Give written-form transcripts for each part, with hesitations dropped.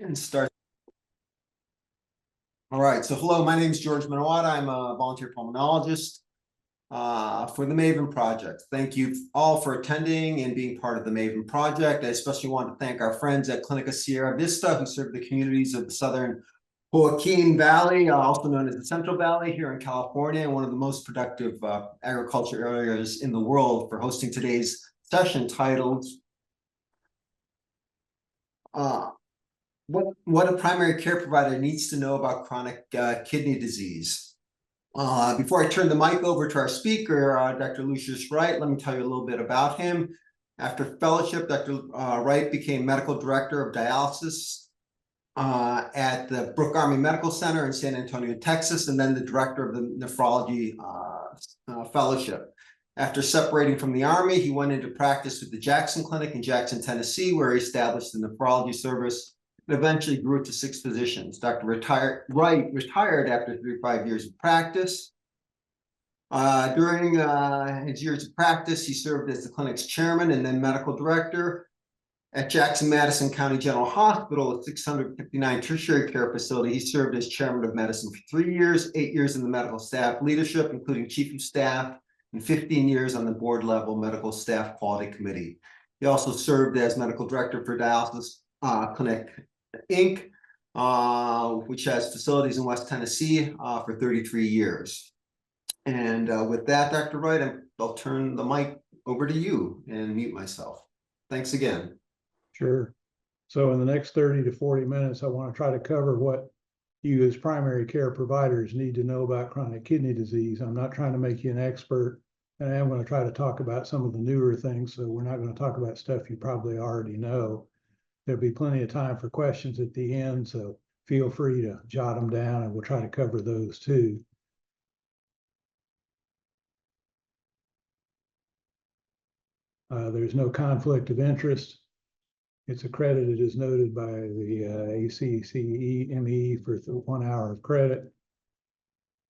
And start. All right, so hello, my name is George Manawata. I'm a volunteer pulmonologist for the MAVEN Project. Thank you all for attending and being part of the MAVEN Project. I especially want to thank our friends at Clinica Sierra Vista, who serve the communities of the Southern Joaquin Valley, also known as the Central Valley here in California, one of the most productive agriculture areas in the world, for hosting today's session titled what a primary care provider needs to know about chronic kidney disease. Before I turn the mic over to our speaker, Dr. Lucius Wright, let me tell you a little bit about him. After fellowship, Dr. Wright became medical director of dialysis at the Brooke Army Medical Center in San Antonio, Texas, and then the director of the nephrology fellowship. After separating from the Army, he went into practice with the Jackson Clinic in Jackson, Tennessee, where he established the nephrology service and eventually grew to 6 physicians. Dr. Wright retired after 35 years of practice. During his years of practice, he served as the clinic's chairman and then medical director at Jackson-Madison County General Hospital, a 659 tertiary care facility. He served as chairman of medicine for 3 years, 8 years in the medical staff leadership, including chief of staff, and 15 years on the board level medical staff quality committee. He also served as medical director for Dialysis Clinic Inc., which has facilities in West Tennessee for 33 years. And with that, Dr. Wright, I'll turn the mic over to you and mute myself. Thanks again. Sure. So in the next 30 to 40 minutes, I want to try to cover what you as primary care providers need to know about chronic kidney disease. I'm not trying to make you an expert, and I am going to try to talk about some of the newer things. So we're not going to talk about stuff you probably already know. There'll be plenty of time for questions at the end, so feel free to jot them down and we'll try to cover those too. There's no conflict of interest. It's accredited as noted by the ACCEME for 1 hour of credit.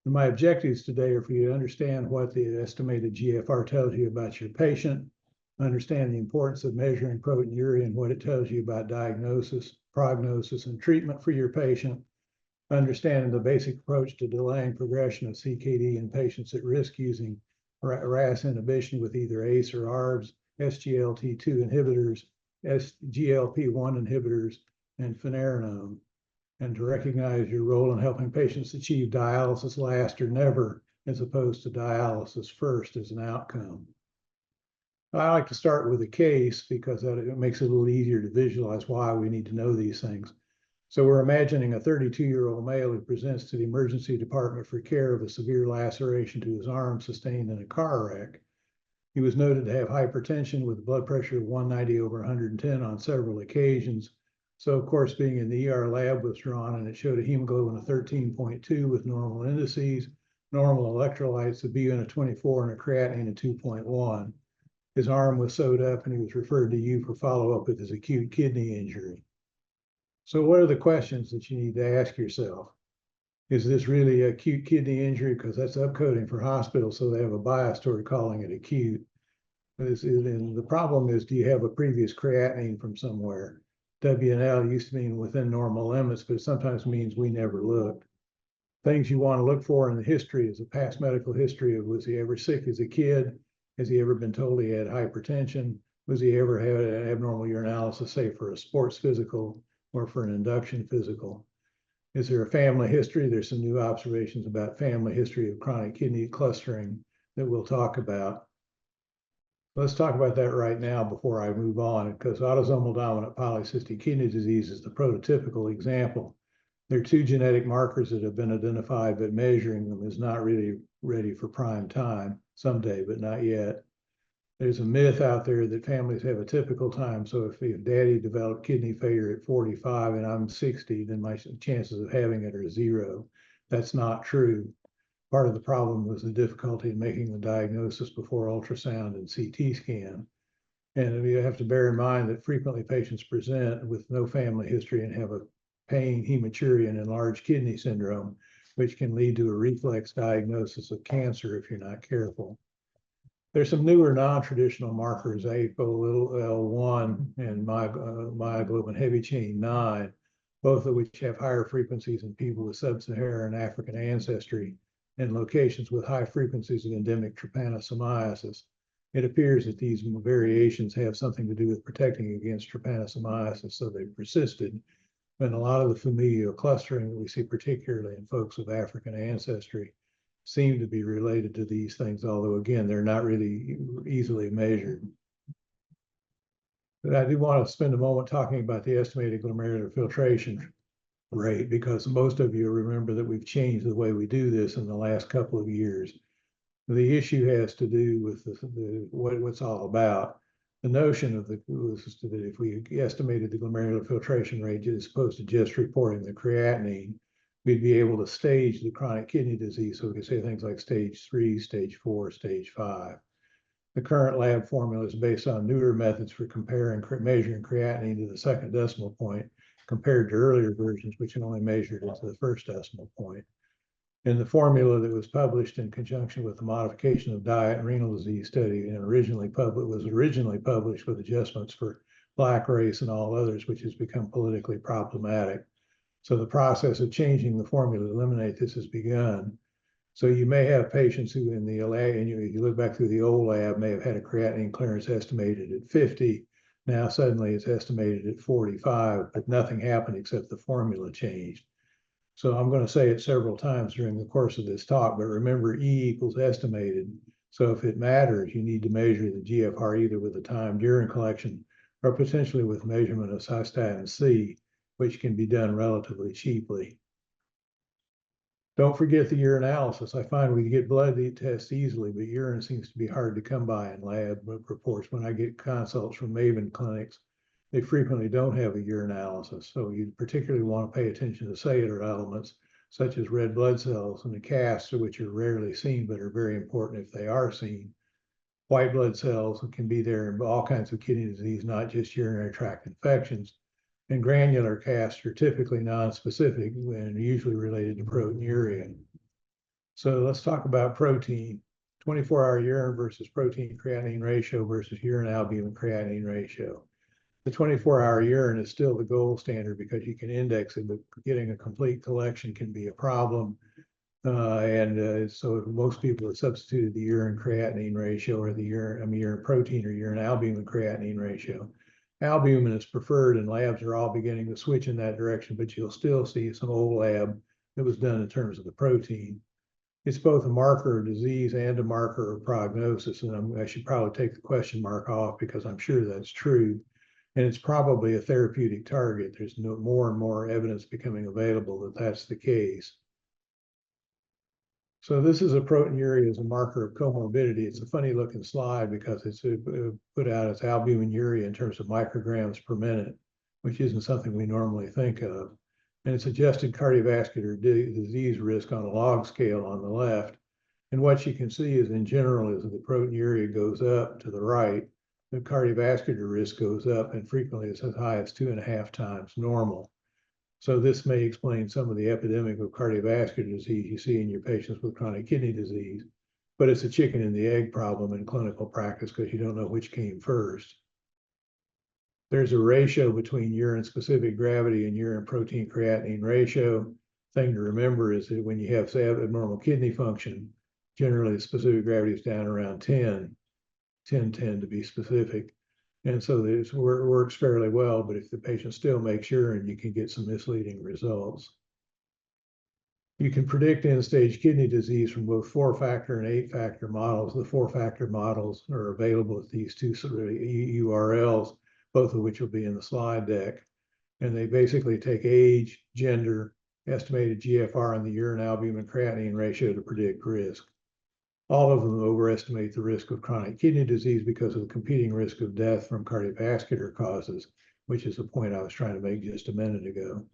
And my objectives today are for you to understand what the estimated GFR tells you about your patient, understand the importance of measuring proteinuria and what it tells you about diagnosis, prognosis, and treatment for your patient, understanding the basic approach to delaying progression of CKD in patients at risk using RAS inhibition with either ACE or ARBs, SGLT2 inhibitors, GLP-1 inhibitors, and finerenone, and to recognize your role in helping patients achieve dialysis last or never, as opposed to dialysis first as an outcome. I like to start with a case because it makes it a little easier to visualize why we need to know these things. So we're imagining a 32-year-old male who presents to the emergency department for care of a severe laceration to his arm sustained in a car wreck. He was noted to have hypertension with a blood pressure of 190 over 110 on several occasions. So of course, being in the ER lab was drawn and it showed a hemoglobin of 13.2 with normal indices, normal electrolytes, a BUN of 24 and a creatinine of 2.1. His arm was sewed up and he was referred to you for follow-up with his acute kidney injury. So what are the questions that you need to ask yourself? Is this really acute kidney injury? Because that's upcoding for hospitals, so they have a bias toward calling it acute. And the problem is, do you have a previous creatinine from somewhere? WNL used to mean within normal limits, but it sometimes means we never looked. Things you want to look for in the history is a past medical history of, was he ever sick as a kid? Has he ever been told he had hypertension? Was he ever had an abnormal urinalysis, say for a sports physical or for an induction physical? Is there a family history? There's some new observations about family history of chronic kidney clustering that we'll talk about. Let's talk about that right now before I move on, because autosomal dominant polycystic kidney disease is the prototypical example. There are 2 genetic markers that have been identified, but measuring them is not really ready for prime time. Someday, but not yet. There's a myth out there that families have a typical time. So if daddy developed kidney failure at 45 and I'm 60, then my chances of having it are 0. That's not true. Part of the problem was the difficulty in making the diagnosis before ultrasound and CT scan. And you have to bear in mind that frequently patients present with no family history and have a pain, hematuria, and enlarged kidney syndrome, which can lead to a reflex diagnosis of cancer if you're not careful. There's some newer non-traditional markers, ApoL1 and myoglobin heavy chain 9, both of which have higher frequencies in people with sub-Saharan African ancestry and locations with high frequencies of endemic trypanosomiasis. It appears that these variations have something to do with protecting against trypanosomiasis, so they've persisted. And a lot of the familial clustering that we see, particularly in folks of African ancestry, seem to be related to these things, although again, they're not really easily measured. But I do want to spend a moment talking about the estimated glomerular filtration rate, because most of you remember that we've changed the way we do this in the last couple of years. The issue has to do with what it's all about. The notion of was that if we estimated the glomerular filtration rate as opposed to just reporting the creatinine, we'd be able to stage the chronic kidney disease. So we could say things like stage 3, stage 4, stage 5. The current lab formula is based on newer methods for measuring creatinine to the second decimal point, compared to earlier versions, which can only measure it to the first decimal point. In the formula that was published in conjunction with the modification of diet and renal disease study, and was originally published with adjustments for Black race and all others, which has become politically problematic. So the process of changing the formula to eliminate this has begun. So you may have patients who in the lab, and you look back through the old lab, may have had a creatinine clearance estimated at 50. Now suddenly it's estimated at 45, but nothing happened except the formula changed. So I'm going to say it several times during the course of this talk, but remember E equals estimated. So if it matters, you need to measure the GFR either with the timed urine collection or potentially with measurement of cystatin C, which can be done relatively cheaply. Don't forget the urinalysis. I find we get blood tests easily, but urine seems to be hard to come by in lab reports. When I get consults from MAVEN clinics, they frequently don't have a urinalysis. So you particularly want to pay attention to cellular elements, such as red blood cells and the casts, which are rarely seen, but are very important if they are seen. White blood cells can be there in all kinds of kidney disease, not just urinary tract infections. And granular casts are typically nonspecific and usually related to proteinuria. So let's talk about protein. 24-hour urine versus protein creatinine ratio versus urine albumin creatinine ratio. The 24-hour urine is still the gold standard because you can index it, but getting a complete collection can be a problem. So most people have substituted the urine creatinine ratio or the urine protein or urine albumin creatinine ratio. Albumin is preferred, and labs are all beginning to switch in that direction, but you'll still see some old lab that was done in terms of the protein. It's both a marker of disease and a marker of prognosis, and I should probably take the question mark off because I'm sure that's true. And it's probably a therapeutic target. There's more and more evidence becoming available that that's the case. So this is a proteinuria as a marker of comorbidity. It's a funny looking slide because it's put out as albuminuria in terms of micrograms per minute, which isn't something we normally think of. And it's adjusted cardiovascular disease risk on a log scale on the left. And what you can see is in general, as the proteinuria goes up to the right, the cardiovascular risk goes up, and frequently it's as high as 2.5 times normal. So this may explain some of the epidemic of cardiovascular disease you see in your patients with chronic kidney disease, but it's a chicken and the egg problem in clinical practice because you don't know which came first. There's a ratio between urine specific gravity and urine protein creatinine ratio. Thing to remember is that when you have, say, abnormal kidney function, generally the specific gravity is down around 10 to be specific. And so this works fairly well, but if the patient still makes urine, you can get some misleading results. You can predict end-stage kidney disease from both 4-factor and 8-factor models. The 4-factor models are available at these two URLs, both of which will be in the slide deck. And they basically take age, gender, estimated GFR, and the urine albumin creatinine ratio to predict risk. All of them overestimate the risk of chronic kidney disease because of the competing risk of death from cardiovascular causes, which is the point I was trying to make just a minute ago.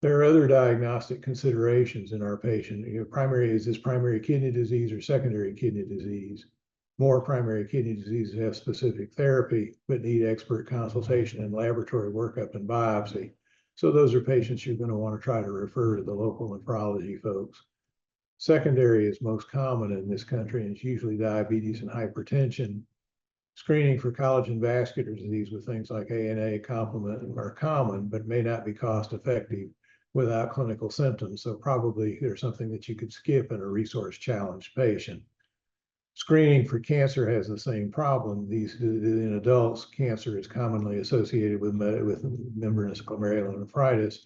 There are other diagnostic considerations in our patient. Is this primary kidney disease or secondary kidney disease? More primary kidney diseases have specific therapy, but need expert consultation and laboratory workup and biopsy. So those are patients you're going to want to try to refer to the local nephrology folks. Secondary is most common in this country, and it's usually diabetes and hypertension. Screening for collagen vascular disease with things like ANA complement are common, but may not be cost effective without clinical symptoms. So probably there's something that you could skip in a resource challenged patient. Screening for cancer has the same problem. In adults, cancer is commonly associated with membranous glomerulonephritis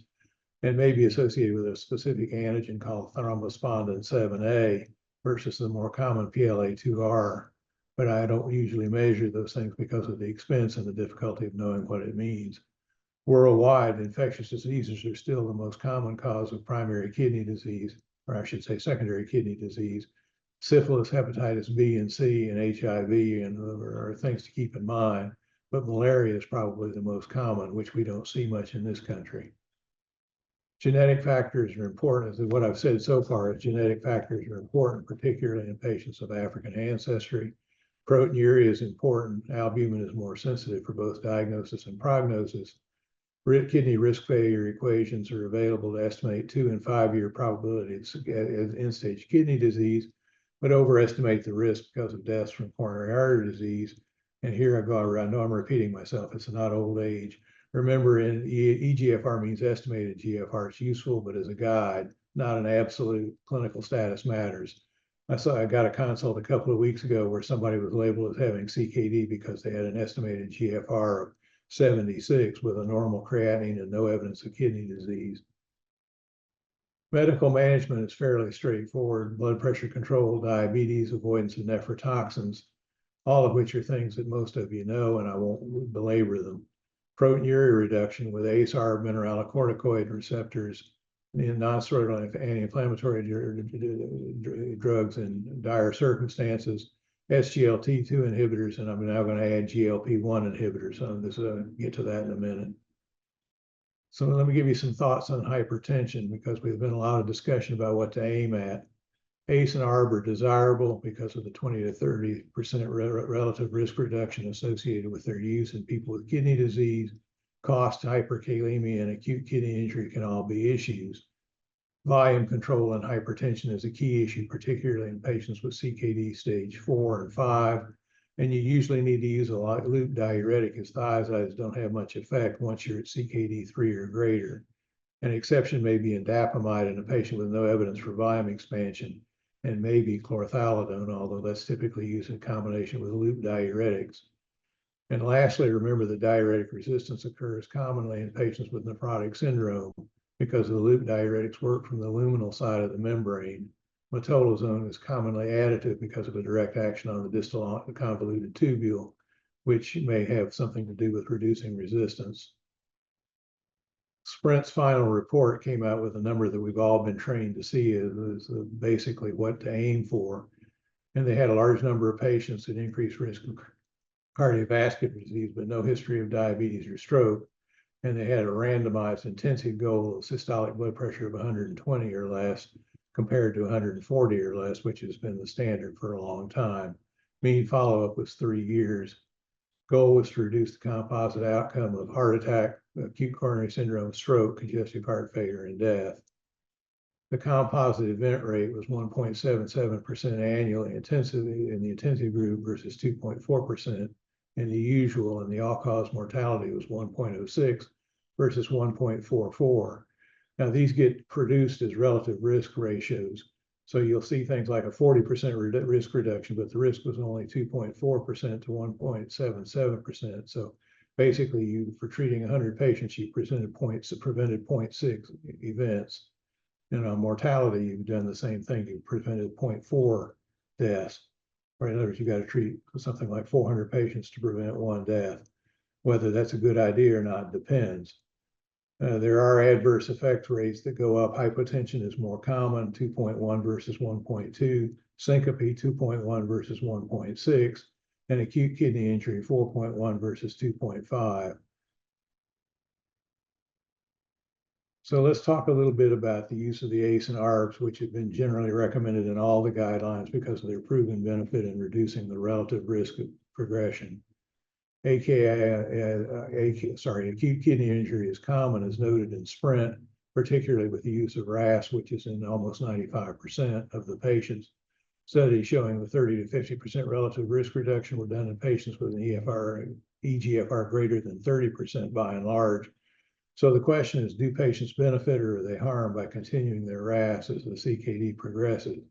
and may be associated with a specific antigen called thrombospondin 7A versus the more common PLA2R. But I don't usually measure those things because of the expense and the difficulty of knowing what it means. Worldwide, infectious diseases are still the most common cause of primary kidney disease, or I should say secondary kidney disease. Syphilis, hepatitis B and C, and HIV are things to keep in mind, but malaria is probably the most common, which we don't see much in this country. Genetic factors are important. What I've said so far is genetic factors are important, particularly in patients of African ancestry. Proteinuria is important. Albumin is more sensitive for both diagnosis and prognosis. Kidney risk failure equations are available to estimate 2- and 5-year probabilities of end-stage kidney disease, but overestimate the risk because of deaths from coronary artery disease. And here I know I'm repeating myself. It's not old age. Remember, in eGFR means estimated GFR. It's useful, but as a guide, not an absolute. Clinical status matters. I got a consult a couple of weeks ago where somebody was labeled as having CKD because they had an estimated GFR of 76 with a normal creatinine and no evidence of kidney disease. Medical management is fairly straightforward: blood pressure control, diabetes, avoidance of nephrotoxins, all of which are things that most of you know, and I won't belabor them. Proteinuria reduction with ACE/ARB mineralocorticoid receptors in non-steroidal anti-inflammatory drugs in dire circumstances, SGLT2 inhibitors, and I'm now going to add GLP-1 inhibitors. I'll get to that in a minute. So let me give you some thoughts on hypertension, because we've been a lot of discussion about what to aim at. ACE and ARB are desirable because of the 20 to 30% relative risk reduction associated with their use in people with kidney disease. Cost, hyperkalemia, and acute kidney injury can all be issues. Volume control and hypertension is a key issue, particularly in patients with CKD stage 4 and 5. And you usually need to use a loop diuretic, as thiazides don't have much effect once you're at CKD 3 or greater. An exception may be indapamide in a patient with no evidence for volume expansion, and maybe chlorthalidone, although that's typically used in combination with loop diuretics. And lastly, remember that diuretic resistance occurs commonly in patients with nephrotic syndrome because the loop diuretics work from the luminal side of the membrane. Metolazone is commonly additive because of a direct action on the distal convoluted tubule, which may have something to do with reducing resistance. Sprint's final report came out with a number that we've all been trained to see is basically what to aim for. And they had a large number of patients at increased risk of cardiovascular disease, but no history of diabetes or stroke. And they had a randomized intensive goal of systolic blood pressure of 120 or less compared to 140 or less, which has been the standard for a long time. Mean follow-up was 3 years. Goal was to reduce the composite outcome of heart attack, acute coronary syndrome, stroke, congestive heart failure, and death. The composite event rate was 1.77% annually intensity in the intensive group versus 2.4% in the usual, and the all-cause mortality was 1.06 versus 1.44. Now, these get produced as relative risk ratios. So you'll see things like a 40% risk reduction, but the risk was only 2.4% to 1.77%. So basically, for treating 100 patients, you prevented 0.6 events. And on mortality, you've done the same thing. You've prevented 0.4 deaths. Or in other words, you got to treat something like 400 patients to prevent 1 death. Whether that's a good idea or not depends. There are adverse effect rates that go up. Hypotension is more common, 2.1 versus 1.2, syncope 2.1 versus 1.6, and acute kidney injury 4.1 versus 2.5. So let's talk a little bit about the use of the ACE and ARBs, which have been generally recommended in all the guidelines because of their proven benefit in reducing the relative risk of progression. Acute kidney injury is common, as noted in SPRINT, particularly with the use of RAS, which is in almost 95% of the patients. Studies showing the 30 to 50% relative risk reduction were done in patients with an eGFR greater than 30% by and large. So the question is, do patients benefit or are they harmed by continuing their RAS as the CKD progresses?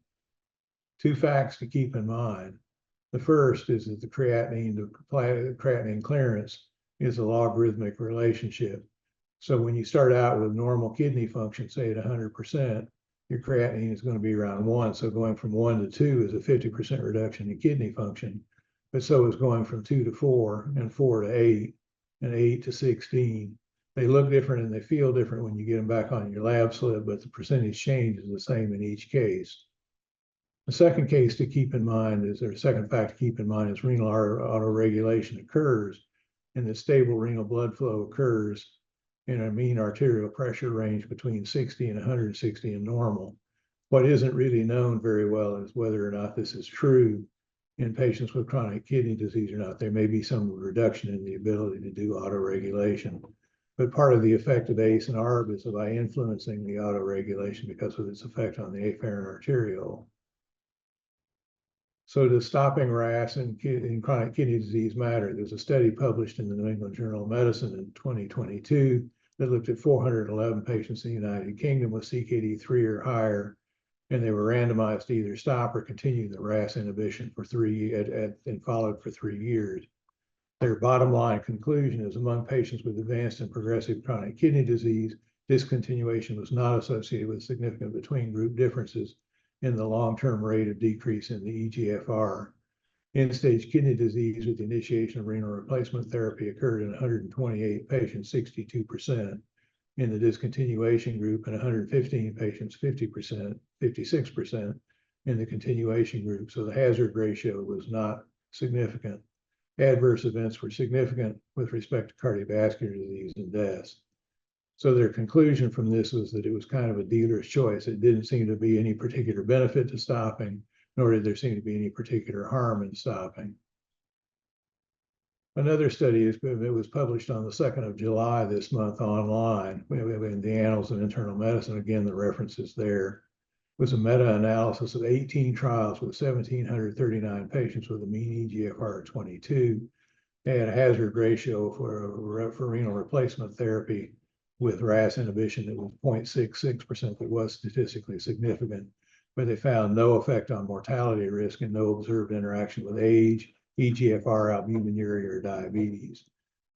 Two facts to keep in mind. The first is that the creatinine clearance is a logarithmic relationship. So when you start out with normal kidney function, say at 100%, your creatinine is going to be around 1. So going from 1 to 2 is a 50% reduction in kidney function. But so is going from 2 to 4 and 4 to 8 and 8 to 16. They look different and they feel different when you get them back on your lab slip, but the percentage change is the same in each case. The second case to keep in mind is, or second fact to keep in mind, is renal autoregulation occurs, and the stable renal blood flow occurs in a mean arterial pressure range between 60 and 160 in normal. What isn't really known very well is whether or not this is true in patients with chronic kidney disease or not. There may be some reduction in the ability to do autoregulation, but part of the effect of ACE and ARB is by influencing the autoregulation because of its effect on the afferent arteriole. So does stopping RAS in chronic kidney disease matter? There's a study published in the New England Journal of Medicine in 2022 that looked at 411 patients in the United Kingdom with CKD3 or higher, and they were randomized to either stop or continue the RAS inhibition for and followed for 3 years. Their bottom line conclusion is among patients with advanced and progressive chronic kidney disease, discontinuation was not associated with significant between group differences in the long-term rate of decrease in the eGFR. End-stage kidney disease with the initiation of renal replacement therapy occurred in 128 patients, 62%, in the discontinuation group, and 115 patients, 50%, 56% in the continuation group. So the hazard ratio was not significant. Adverse events were significant with respect to cardiovascular disease and deaths. So their conclusion from this was that it was kind of a dealer's choice. It didn't seem to be any particular benefit to stopping, nor did there seem to be any particular harm in stopping. Another study was published on the 2nd of July this month online in the Annals of Internal Medicine. Again, the reference is there. It was a meta-analysis of 18 trials with 1,739 patients with a mean eGFR of 22. They had a hazard ratio for renal replacement therapy with RAS inhibition that was 0.66% that was statistically significant, but they found no effect on mortality risk and no observed interaction with age, eGFR, albuminuria, or diabetes.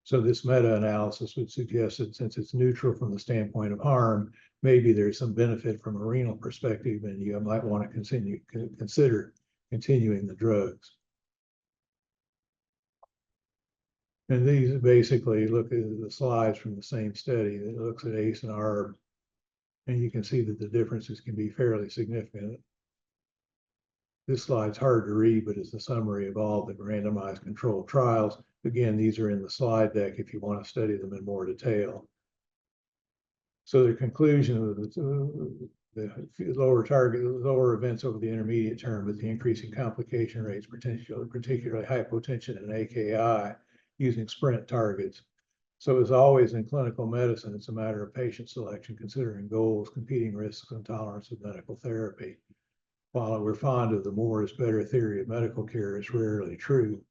So this meta-analysis would suggest that since it's neutral from the standpoint of harm, maybe there's some benefit from a renal perspective, and you might want to consider continuing the drugs. And these basically look at the slides from the same study that looks at ACE and ARB, and you can see that the differences can be fairly significant. This slide's hard to read, but it's the summary of all the randomized controlled trials. Again, these are in the slide deck if you want to study them in more detail. So the conclusion of the lower events over the intermediate term, but the increasing complication rates, particularly hypotension and AKI, using sprint targets. So as always in clinical medicine, it's a matter of patient selection, considering goals, competing risks, and tolerance of medical therapy. While we're fond of the more is better theory of medical care, it's rarely true.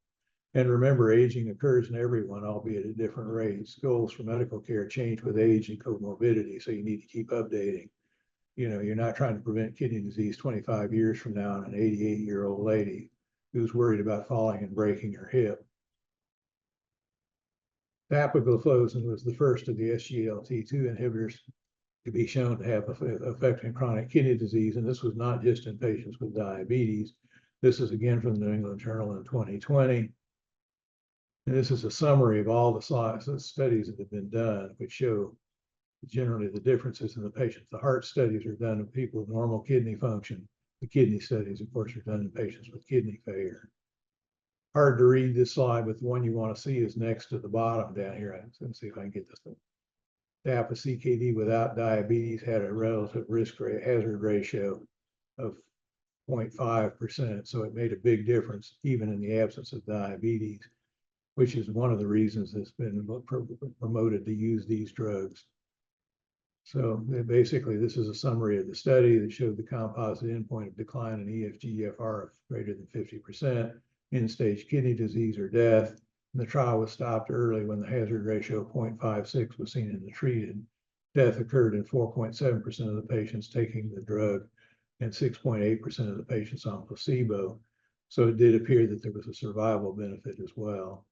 And remember, aging occurs in everyone, albeit at different rates. Goals for medical care change with age and comorbidity, so you need to keep updating. You know, you're not trying to prevent kidney disease 25 years from now in an 88-year-old lady who's worried about falling and breaking her hip. Dapagliflozin was the first of the SGLT2 inhibitors to be shown to have effect in chronic kidney disease, and this was not just in patients with diabetes. This is again from the New England Journal in 2020. And this is a summary of all the studies that have been done, which show generally the differences in the patients. The heart studies are done in people with normal kidney function. The kidney studies, of course, are done in patients with kidney failure. Hard to read this slide, but the one you want to see is next to the bottom down here. Let's see if I can get this thing. DAPA CKD without diabetes had a relative hazard ratio of 0.5%. So it made a big difference even in the absence of diabetes, which is one of the reasons it's been promoted to use these drugs. So basically, this is a summary of the study that showed the composite endpoint of decline in eGFR of greater than 50%, end-stage kidney disease or death. And the trial was stopped early when the hazard ratio of 0.56 was seen in the treated. Death occurred in 4.7% of the patients taking the drug and 6.8% of the patients on placebo. So it did appear that there was a survival benefit as well.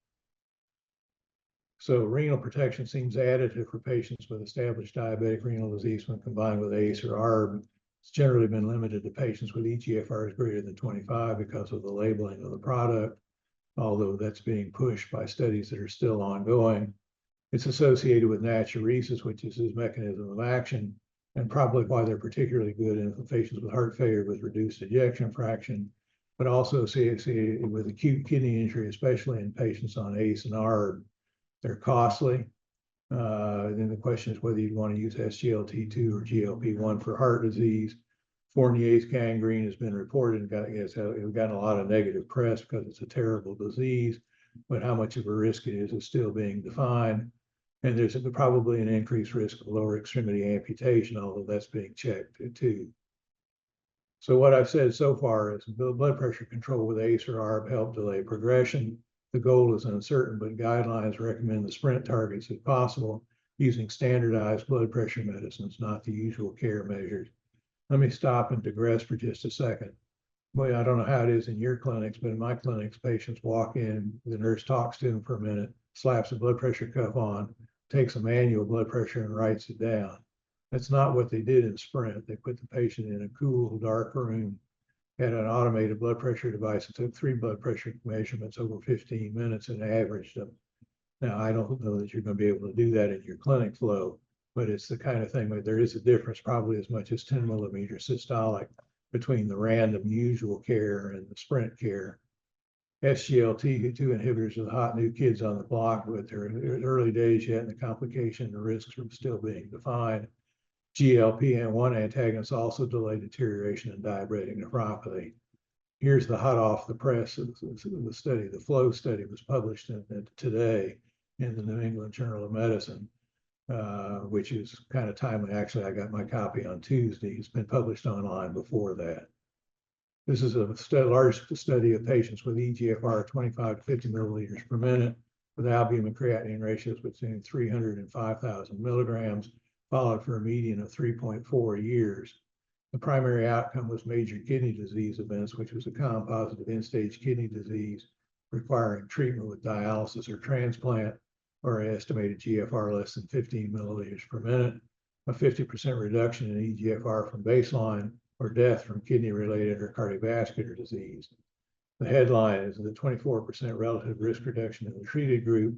So renal protection seems additive for patients with established diabetic renal disease when combined with ACE or ARB. It's generally been limited to patients with eGFRs greater than 25 because of the labeling of the product, although that's being pushed by studies that are still ongoing. It's associated with natriuresis, which is his mechanism of action, and probably why they're particularly good in patients with heart failure with reduced ejection fraction, but also associated with acute kidney injury, especially in patients on ACE and ARB. They're costly. Then the question is whether you'd want to use SGLT2 or GLP-1 for heart disease. Fournier's gangrene has been reported and it's gotten a lot of negative press because it's a terrible disease, but how much of a risk it is still being defined. And there's probably an increased risk of lower extremity amputation, although that's being checked too. So what I've said so far is blood pressure control with ACE or ARB help delay progression. The goal is uncertain, but guidelines recommend the sprint targets if possible, using standardized blood pressure medicines, not the usual care measures. Let me stop and digress for just a second. Well, I don't know how it is in your clinics, but in my clinics, patients walk in, the nurse talks to them for a minute, slaps a blood pressure cuff on, takes a manual blood pressure and writes it down. That's not what they did in Sprint. They put the patient in a cool, dark room, had an automated blood pressure device that took 3 blood pressure measurements over 15 minutes and averaged them. Now, I don't know that you're going to be able to do that in your clinic flow, but it's the kind of thing where there is a difference, probably as much as 10 millimeters systolic between the random usual care and the Sprint care. SGLT2 inhibitors are the hot new kids on the block, but they're in early days yet, and the complication and the risks are still being defined. GLP-1 antagonists also delay deterioration in diabetic nephropathy. Here's the hot off the press of the study. The FLOW study was published today in the New England Journal of Medicine, which is kind of timely. Actually, I got my copy on Tuesday. It's been published online before that. This is a large study of patients with eGFR 25 to 50 milliliters per minute with albumin creatinine ratios between 300 and 5,000 milligrams, followed for a median of 3.4 years. The primary outcome was major kidney disease events, which was a composite of end-stage kidney disease requiring treatment with dialysis or transplant, or an estimated GFR less than 15 milliliters per minute, a 50% reduction in eGFR from baseline, or death from kidney-related or cardiovascular disease. The headline is the 24% relative risk reduction in the treated group.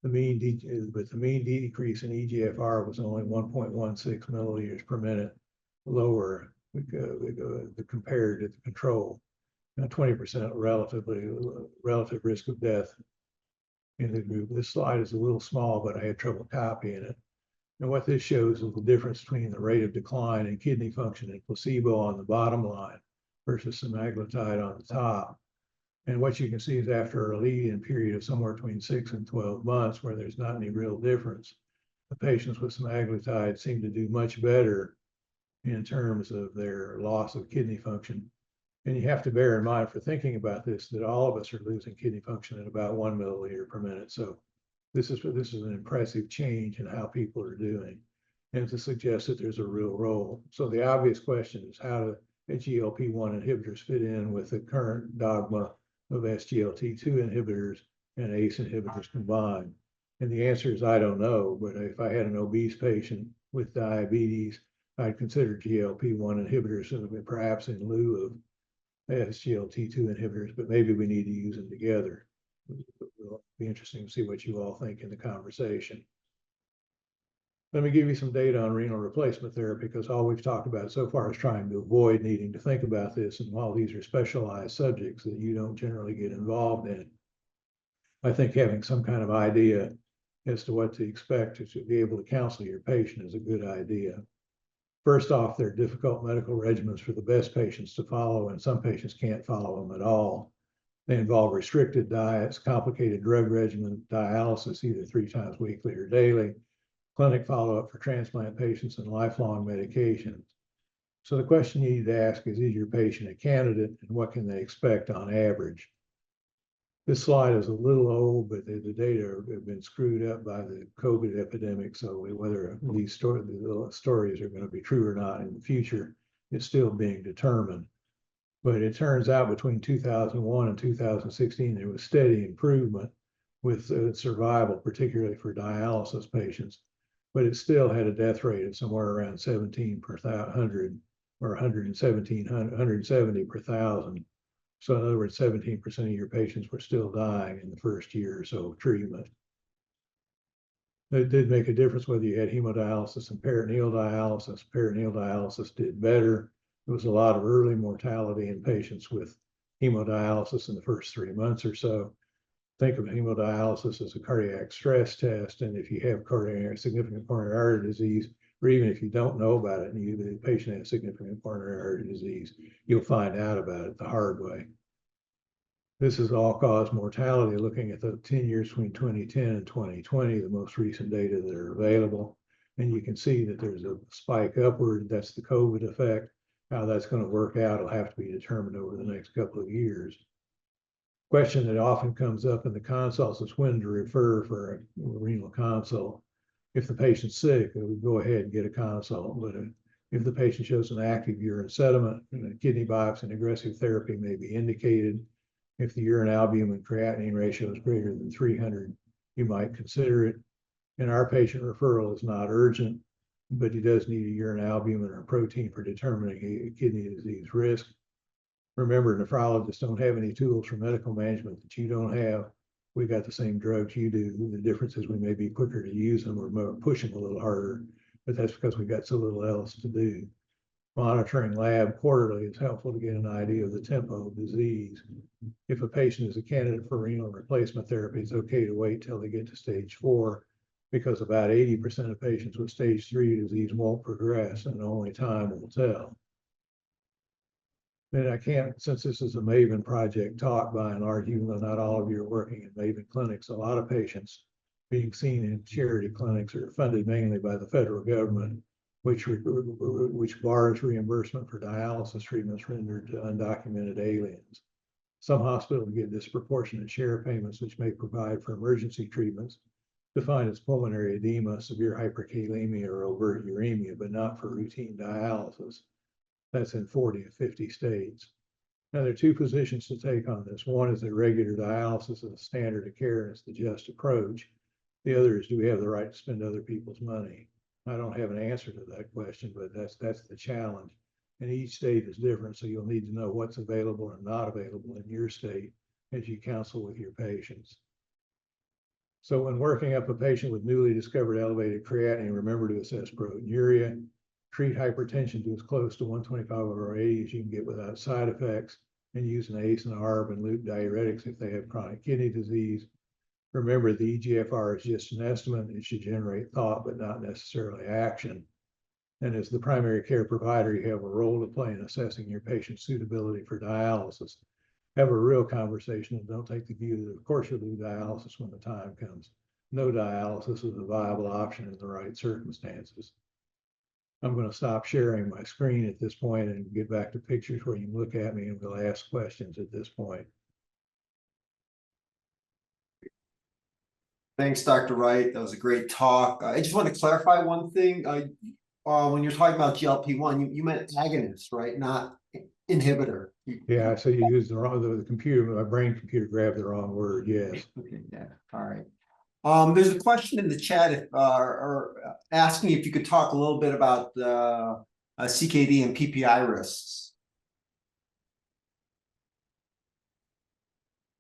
The mean decrease in eGFR was only 1.16 milliliters per minute lower compared to the control. 20% relative risk of death in the group. This slide is a little small, but I had trouble copying it. And what this shows is the difference between the rate of decline in kidney function in placebo on the bottom line versus semaglutide on the top. And what you can see is after a lead-in period of somewhere between 6 and 12 months, where there's not any real difference, the patients with semaglutide seem to do much better in terms of their loss of kidney function. And you have to bear in mind for thinking about this, that all of us are losing kidney function at about 1 milliliter per minute. So this is an impressive change in how people are doing, and to suggest that there's a real role. So the obvious question is, how do GLP-1 inhibitors fit in with the current dogma of SGLT2 inhibitors and ACE inhibitors combined? And the answer is, I don't know, but if I had an obese patient with diabetes, I'd consider GLP-1 inhibitors perhaps in lieu of SGLT2 inhibitors, but maybe we need to use them together. It'll be interesting to see what you all think in the conversation. Let me give you some data on renal replacement therapy, because all we've talked about so far is trying to avoid needing to think about this. And while these are specialized subjects that you don't generally get involved in, I think having some kind of idea as to what to expect to be able to counsel your patient is a good idea. First off, there are difficult medical regimens for the best patients to follow, and some patients can't follow them at all. They involve restricted diets, complicated drug regimen, dialysis either 3 times weekly or daily, clinic follow-up for transplant patients, and lifelong medications. So the question you need to ask is your patient a candidate, and what can they expect on average? This slide is a little old, but the data have been screwed up by the COVID epidemic. So whether these stories are going to be true or not in the future is still being determined. But it turns out between 2001 and 2016, there was steady improvement with survival, particularly for dialysis patients. But it still had a death rate of somewhere around 17 per 100 or 170 per thousand. So in other words, 17% of your patients were still dying in the first year or so of treatment. It did make a difference whether you had hemodialysis and peritoneal dialysis. Peritoneal dialysis did better. There was a lot of early mortality in patients with hemodialysis in the first 3 months or so. Think of hemodialysis as a cardiac stress test, and if you have significant coronary artery disease, or even if you don't know about it and the patient has significant coronary artery disease, you'll find out about it the hard way. This is all-cause mortality looking at the 10 years between 2010 and 2020, the most recent data that are available. And you can see that there's a spike upward. That's the COVID effect. How that's going to work out will have to be determined over the next couple of years. Question that often comes up in the consults is when to refer for a renal consult. If the patient's sick, we go ahead and get a consult. But if the patient shows an active urine sediment, kidney biopsy and aggressive therapy may be indicated. If the urine albumin creatinine ratio is greater than 300, you might consider it. And our patient referral is not urgent, but he does need a urine albumin or protein for determining a kidney disease risk. Remember, nephrologists don't have any tools for medical management that you don't have. We got the same drugs you do. The difference is we may be quicker to use them or push them a little harder, but that's because we got so little else to do. Monitoring lab quarterly is helpful to get an idea of the tempo of disease. If a patient is a candidate for renal replacement therapy, it's okay to wait till they get to stage 4, because about 80% of patients with stage 3 disease won't progress, and only time will tell. And I can't, since this is a MAVEN Project talk by and large, even though not all of you are working in MAVEN clinics, a lot of patients being seen in charity clinics are funded mainly by the federal government, which bars reimbursement for dialysis treatments rendered to undocumented aliens. Some hospitals get disproportionate share payments, which may provide for emergency treatments, defined as pulmonary edema, severe hyperkalemia, or overt uremia, but not for routine dialysis. That's in 40 of 50 states. Now, there are two positions to take on this. One is that regular dialysis is a standard of care and it's the just approach. The other is, do we have the right to spend other people's money? I don't have an answer to that question, but that's the challenge. And each state is different, so you'll need to know what's available and not available in your state as you counsel with your patients. So when working up a patient with newly discovered elevated creatinine, remember to assess proteinuria. Treat hypertension to as close to 125/80 as you can get without side effects, and use an ACE and ARB and loop diuretics if they have chronic kidney disease. Remember, the eGFR is just an estimate. It should generate thought, but not necessarily action. And as the primary care provider, you have a role to play in assessing your patient's suitability for dialysis. Have a real conversation and don't take the view that, of course, you'll do dialysis when the time comes. No dialysis is a viable option in the right circumstances. I'm going to stop sharing my screen at this point and get back to pictures where you can look at me and we'll ask questions at this point. Thanks, Dr. Wright. That was a great talk. I just want to clarify one thing. When you're talking about GLP-1, you meant agonist, right? Not inhibitor. Yeah, so you used the computer, my brain computer grabbed the wrong word, yes. Okay, yeah, all right. There's a question in the chat or asking if you could talk a little bit about CKD and PPI risks.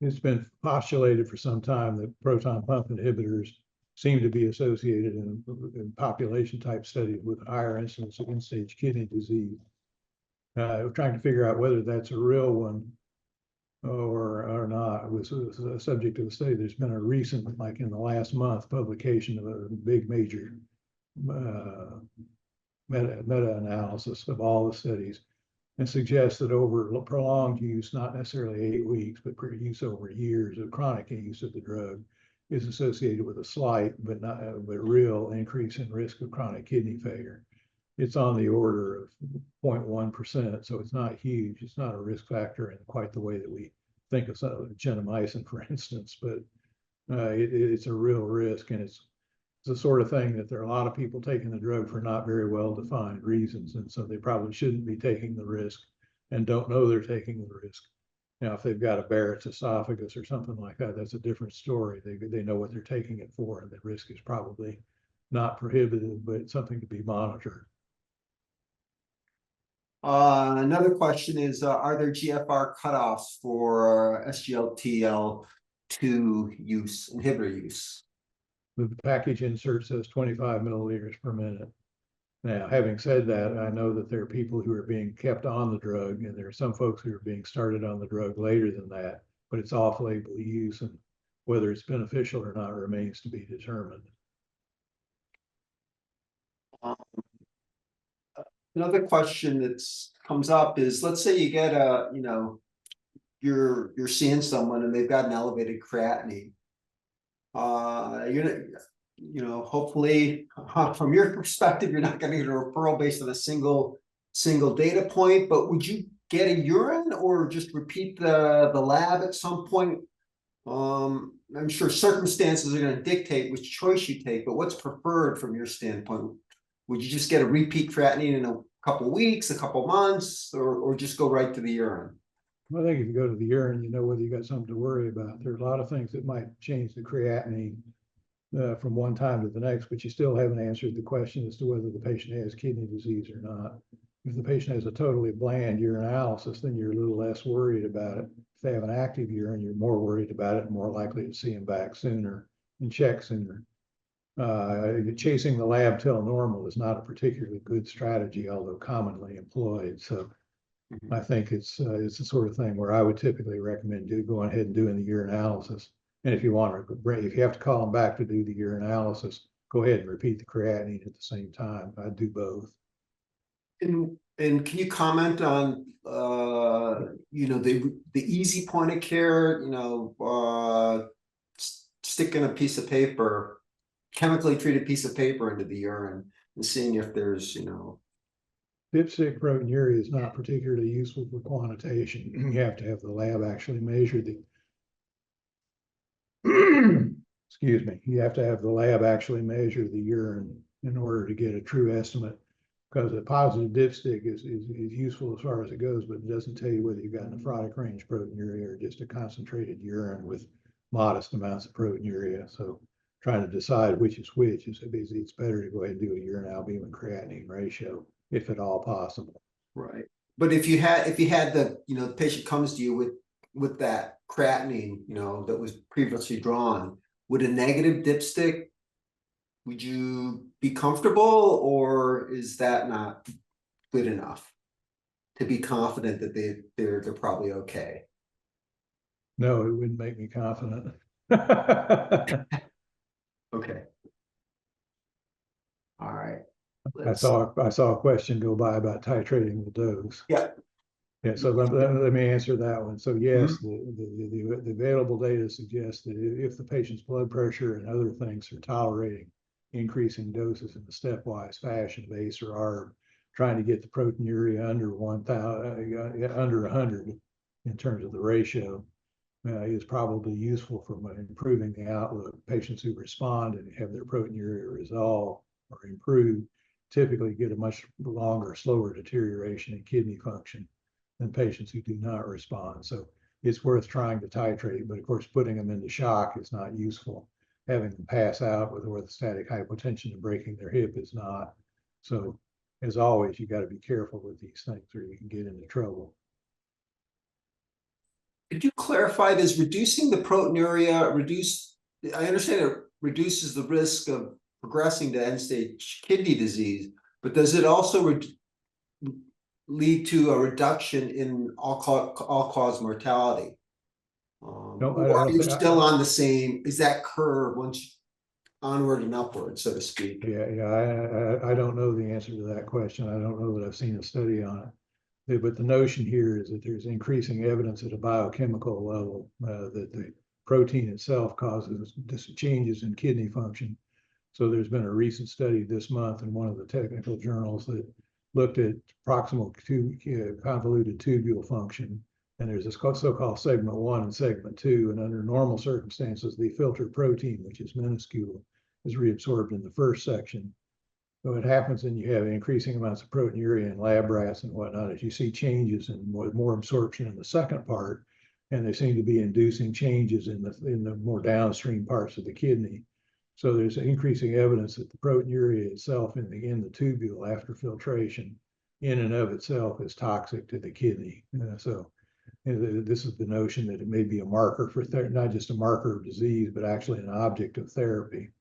It's been postulated for some time that proton pump inhibitors seem to be associated in population type studies with higher incidence of end-stage kidney disease. We're trying to figure out whether that's a real one or not. It was a subject of the study. There's been a recent, like in the last month, publication of a big major meta-analysis of all the studies, and suggests that over prolonged use, not necessarily 8 weeks, but use over years of chronic use of the drug, is associated with a slight but real increase in risk of chronic kidney failure. It's on the order of 0.1%, so it's not huge. It's not a risk factor in quite the way that we think of gentamicin, for instance, but it's a real risk, and it's the sort of thing that there are a lot of people taking the drug for not very well-defined reasons, and so they probably shouldn't be taking the risk and don't know they're taking the risk. Now, if they've got a Barrett's esophagus or something like that, that's a different story. They know what they're taking it for, and the risk is probably not prohibitive, but it's something to be monitored. Another question is, are there GFR cutoffs for SGLT2 inhibitor use? The package insert says 25 milliliters per minute. Now, having said that, I know that there are people who are being kept on the drug, and there are some folks who are being started on the drug later than that, but it's off-label use, and whether it's beneficial or not remains to be determined. Another question that comes up is, let's say you get you're seeing someone and they've got an elevated creatinine. Hopefully from your perspective, you're not going to get a referral based on a single data point, but would you get a urine or just repeat the lab at some point? I'm sure circumstances are going to dictate which choice you take, but what's preferred from your standpoint? Would you just get a repeat creatinine in a couple of weeks, a couple of months, or just go right to the urine? I think if you go to the urine, you know whether you got something to worry about. There are a lot of things that might change the creatinine from one time to the next, but you still haven't answered the question as to whether the patient has kidney disease or not. If the patient has a totally bland urinalysis, then you're a little less worried about it. If they have an active urine, you're more worried about it and more likely to see them back sooner and check sooner. Chasing the lab till normal is not a particularly good strategy, although commonly employed. So I think it's the sort of thing where I would typically recommend going ahead and doing the urinalysis. And if you have to call them back to do the urinalysis, go ahead and repeat the creatinine at the same time. I'd do both. And can you comment on the easy point of care, sticking a piece of paper, chemically treated piece of paper into the urine and seeing if there's Dipstick proteinuria is not particularly useful for quantitation. You have to have the lab actually measure the excuse me, you have to have the lab actually measure the urine in order to get a true estimate, because a positive dipstick is useful as far as it goes, but it doesn't tell you whether you've got nephrotic range proteinuria or just a concentrated urine with modest amounts of proteinuria. So trying to decide which is which it's better to go ahead and do a urine albumin creatinine ratio, if at all possible. Right. But if you had the patient comes to you with that creatinine, that was previously drawn, with a negative dipstick, would you be comfortable, or is that not good enough to be confident that they're probably okay? No, it wouldn't make me confident. Okay. All right. I saw a question go by about titrating the dose. Yeah. Yeah, so let me answer that one. So yes, the available data suggests that if the patient's blood pressure and other things are tolerating increasing doses in a stepwise fashion of ACE or ARB, trying to get the proteinuria under 100 in terms of the ratio is probably useful for improving the outlook. Patients who respond and have their proteinuria resolve or improve typically get a much longer, slower deterioration in kidney function than patients who do not respond. So it's worth trying to titrate, but of course, putting them into shock is not useful. Having them pass out with orthostatic hypotension and breaking their hip is not. So as always, you got to be careful with these things or you can get into trouble. Could you clarify, does reducing the proteinuria I understand it reduces the risk of progressing to end-stage kidney disease, but does it also lead to a reduction in all-cause mortality? No, or are you still on the same, is that curve once onward and upward, so to speak? Yeah, I don't know the answer to that question. I don't know that I've seen a study on it. But the notion here is that there's increasing evidence at a biochemical level that the protein itself causes changes in kidney function. So there's been a recent study this month in one of the technical journals that looked at proximal convoluted tubule function. And there's this so-called segment 1 and segment 2. And under normal circumstances, the filtered protein, which is minuscule, is reabsorbed in the first section. So what happens when you have increasing amounts of proteinuria in lab rats and whatnot is you see changes in more absorption in the second part, and they seem to be inducing changes in the more downstream parts of the kidney. So there's increasing evidence that the proteinuria itself in the tubule after filtration in and of itself is toxic to the kidney. So this is the notion that it may be a marker for not just a marker of disease, but actually an object of therapy.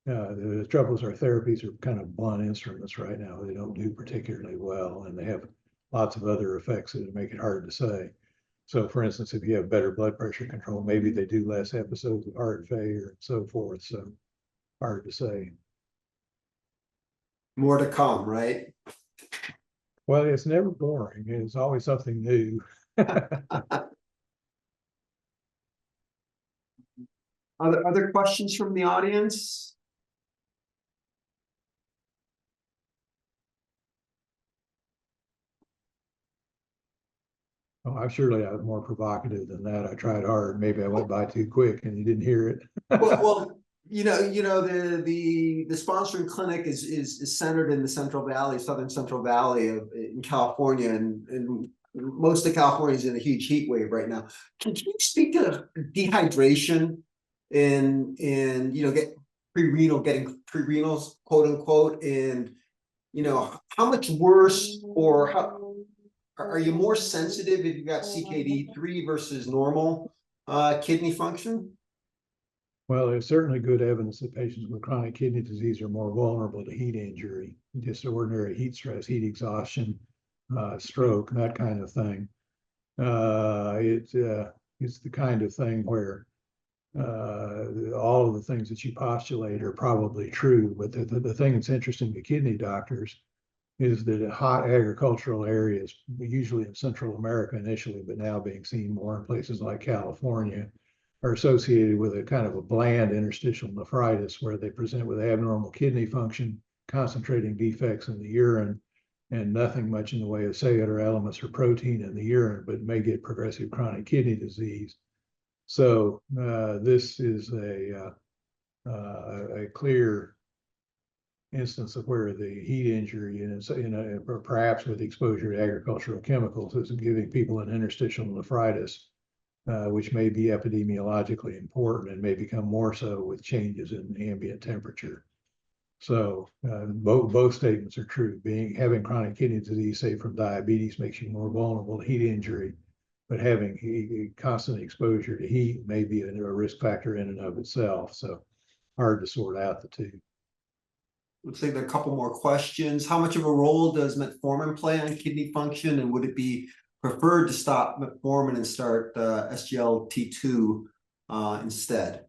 The trouble is our therapies are kind of blunt instruments right now. They don't do particularly well, and they have lots of other effects that make it hard to say. So for instance, if you have better blood pressure control, maybe they do less episodes of heart failure and so forth. So hard to say. More to come, right? Well, it's never boring. It's always something new. Other questions from the audience? Oh, I'm surely I was more provocative than that. I tried hard. Maybe I went by too quick and you didn't hear it. Well, the sponsoring clinic is centered in the Central Valley, Southern Central Valley in California, and most of California is in a huge heat wave right now. Can you speak to dehydration and getting prerenals, quote unquote, and how much worse, or how are you more sensitive if you got CKD3 versus normal kidney function? Well, there's certainly good evidence that patients with chronic kidney disease are more vulnerable to heat injury, just ordinary heat stress, heat exhaustion, stroke, that kind of thing. It's the kind of thing where all of the things that you postulate are probably true. But the thing that's interesting to kidney doctors is that hot agricultural areas, usually in Central America initially, but now being seen more in places like California, are associated with a kind of a bland interstitial nephritis where they present with abnormal kidney function, concentrating defects in the urine, and nothing much in the way of cellular elements or protein in the urine, but may get progressive chronic kidney disease. So this is a clear instance of where the heat injury and perhaps with exposure to agricultural chemicals is giving people an interstitial nephritis, which may be epidemiologically important and may become more so with changes in ambient temperature. So both statements are true. Having chronic kidney disease, say from diabetes, makes you more vulnerable to heat injury, but having a constant exposure to heat may be a risk factor in and of itself. So hard to sort out the two. Looks like there are a couple more questions. How much of a role does metformin play on kidney function, and would it be preferred to stop metformin and start SGLT2 instead?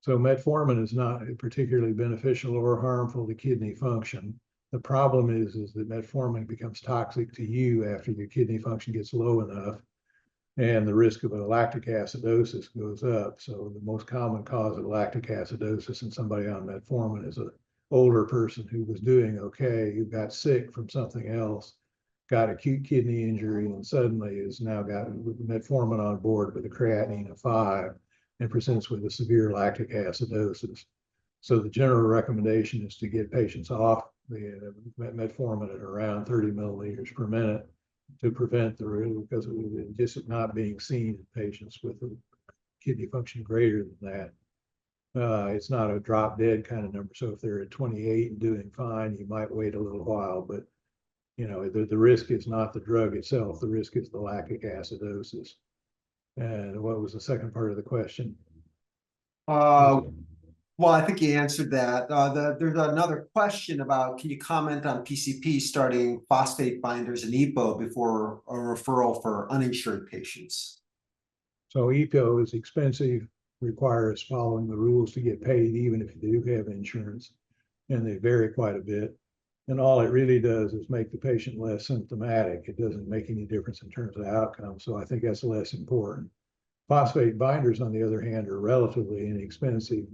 So metformin is not particularly beneficial or harmful to kidney function. The problem is that metformin becomes toxic to you after your kidney function gets low enough, and the risk of a lactic acidosis goes up. So the most common cause of lactic acidosis in somebody on metformin is an older person who was doing okay, who got sick from something else, got acute kidney injury, and suddenly has now got metformin on board with a creatinine of 5 and presents with a severe lactic acidosis. So the general recommendation is to get patients off the metformin at around 30 milliliters per minute to prevent because of it just not being seen in patients with a kidney function greater than that. It's not a drop dead kind of number. So if they're at 28 and doing fine, you might wait a little while, but the risk is not the drug itself. The risk is the lactic acidosis. And what was the second part of the question? Well, I think you answered that. There's another question about, can you comment on PCP starting phosphate binders and EPO before a referral for uninsured patients? So EPO is expensive, requires following the rules to get paid, even if you do have insurance, and they vary quite a bit. And all it really does is make the patient less symptomatic. It doesn't make any difference in terms of outcome. So I think that's less important. Phosphate binders, on the other hand, are relatively inexpensive.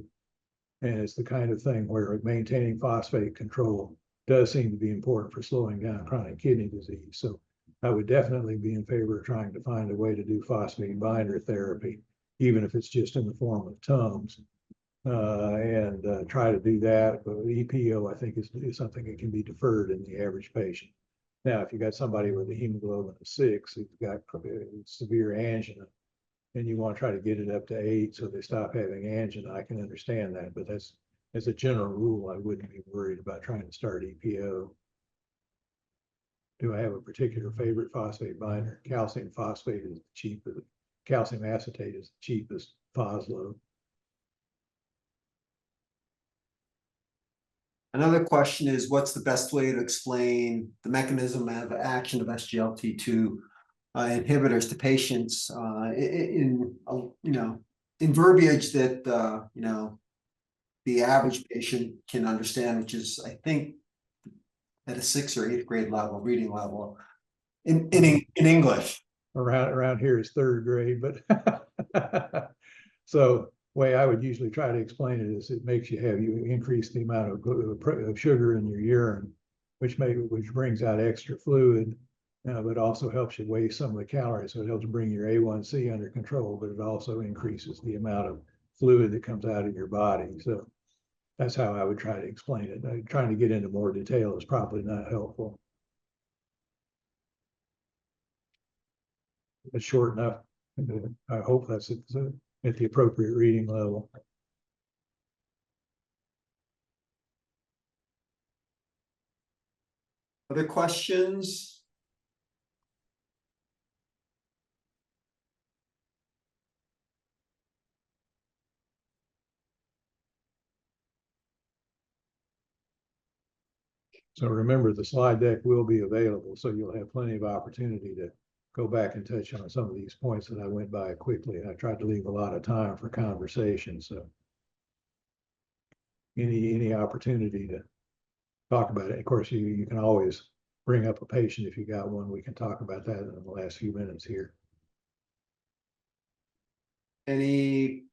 And it's the kind of thing where maintaining phosphate control does seem to be important for slowing down chronic kidney disease. So I would definitely be in favor of trying to find a way to do phosphate binder therapy, even if it's just in the form of Tums, and try to do that. But EPO, I think, is something that can be deferred in the average patient. Now, if you got somebody with a hemoglobin of 6 who's got severe angina, and you want to try to get it up to 8 so they stop having angina, I can understand that. But that's, as a general rule, I wouldn't be worried about trying to start EPO. Do I have a particular favorite phosphate binder? Calcium phosphate is the cheapest. Calcium acetate is the cheapest Foslo. Another question is, what's the best way to explain the mechanism of action of SGLT2 inhibitors to patients in verbiage that the average patient can understand, which is, I think, at a 6th or 8th grade level, reading level, in English. Around here is 3rd grade, but so way I would usually try to explain it is it makes you increase the amount of sugar in your urine, which brings out extra fluid, but also helps you weigh some of the calories. So it helps bring your A1C under control, but it also increases the amount of fluid that comes out of your body. So that's how I would try to explain it. Trying to get into more detail is probably not helpful. It's short enough. I hope that's at the appropriate reading level. Other questions? So remember, the slide deck will be available, so you'll have plenty of opportunity to go back and touch on some of these points that I went by quickly. I tried to leave a lot of time for conversation, so any opportunity to talk about it. Of course, you can always bring up a patient if you got one. We can talk about that in the last few minutes here. Any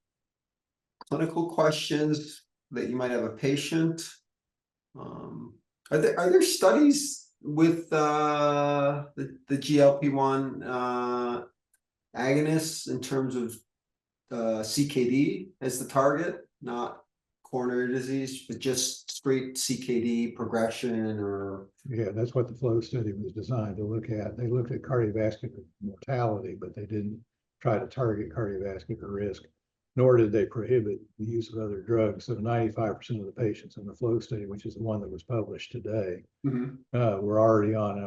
clinical questions that you might have a patient? Are there studies with the GLP-1 agonists in terms of CKD as the target, not coronary disease, but just straight CKD progression? Or yeah, that's what the FLOW study was designed to look at. They looked at cardiovascular mortality, but they didn't try to target cardiovascular risk, nor did they prohibit the use of other drugs. So 95% of the patients in the FLOW study, which is the one that was published today, were already on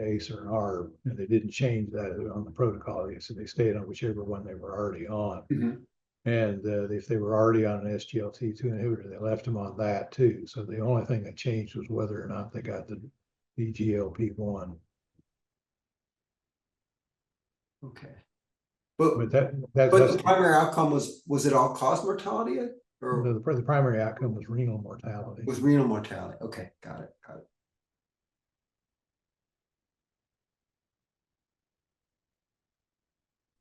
ACE or ARB, and they didn't change that on the protocol. So they stayed on whichever one they were already on. And if they were already on an SGLT2 inhibitor, they left them on that too. So the only thing that changed was whether or not they got the GLP-1. okay. But the primary outcome was it all-cause mortality? Or no, the primary outcome was renal mortality. Was renal mortality. Okay, got it.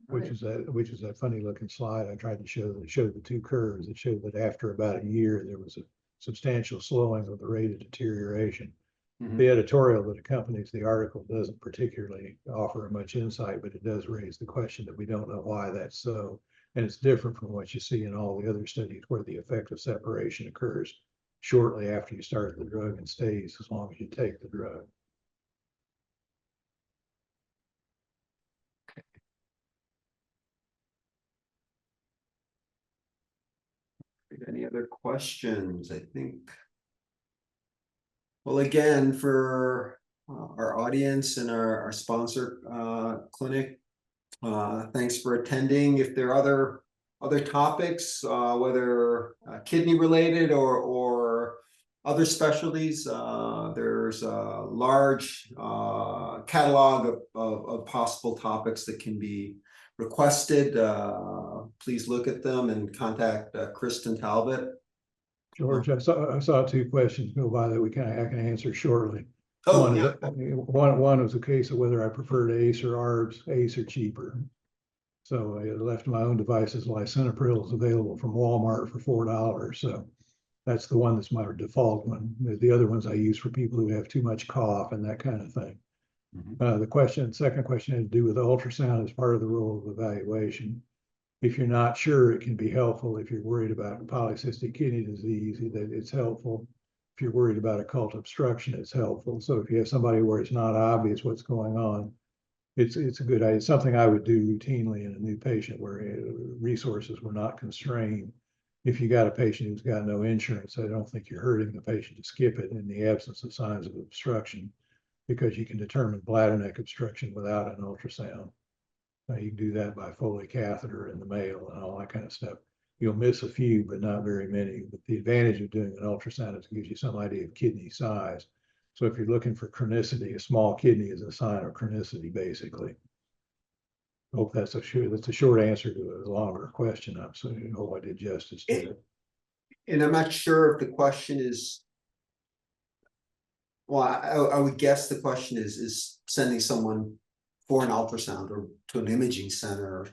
Which is that funny looking slide I tried to show that showed the two curves that showed that after about a year there was a substantial slowing of the rate of deterioration. The editorial that accompanies the article doesn't particularly offer much insight, but it does raise the question that we don't know why that's so. And it's different from what you see in all the other studies where the effect of separation occurs shortly after you start the drug and stays as long as you take the drug. Any other questions? I think. Well, again, for our audience and our sponsor clinic, thanks for attending. If there are other topics, whether kidney related or other specialties, there's a large catalog of possible topics that can be requested. Please look at them and contact Kristen Talbot. George, I saw two questions go by that I can answer shortly. Oh, one was a case of whether I preferred ACE or ARBs. ACE are cheaper. So I left my own devices. Lisinopril is available from Walmart for $4. So that's the one that's my default one. The other ones I use for people who have too much cough and that kind of thing. The second question had to do with ultrasound as part of the role of evaluation. If you're not sure, it can be helpful. If you're worried about polycystic kidney disease, it's helpful. If you're worried about occult obstruction, it's helpful. So if you have somebody where it's not obvious what's going on, it's a good idea. It's something I would do routinely in a new patient where resources were not constrained. If you got a patient who's got no insurance, I don't think you're hurting the patient to skip it in the absence of signs of obstruction, because you can determine bladder neck obstruction without an ultrasound. You can do that by Foley catheter in the male and all that kind of stuff. You'll miss a few, but not very many. But the advantage of doing an ultrasound is it gives you some idea of kidney size. So if you're looking for chronicity, a small kidney is a sign of chronicity, basically. Hope that's a short answer to a longer question. I hope I did justice to it. And I'm not sure if the question is, well, I would guess the question is sending someone for an ultrasound or to an imaging center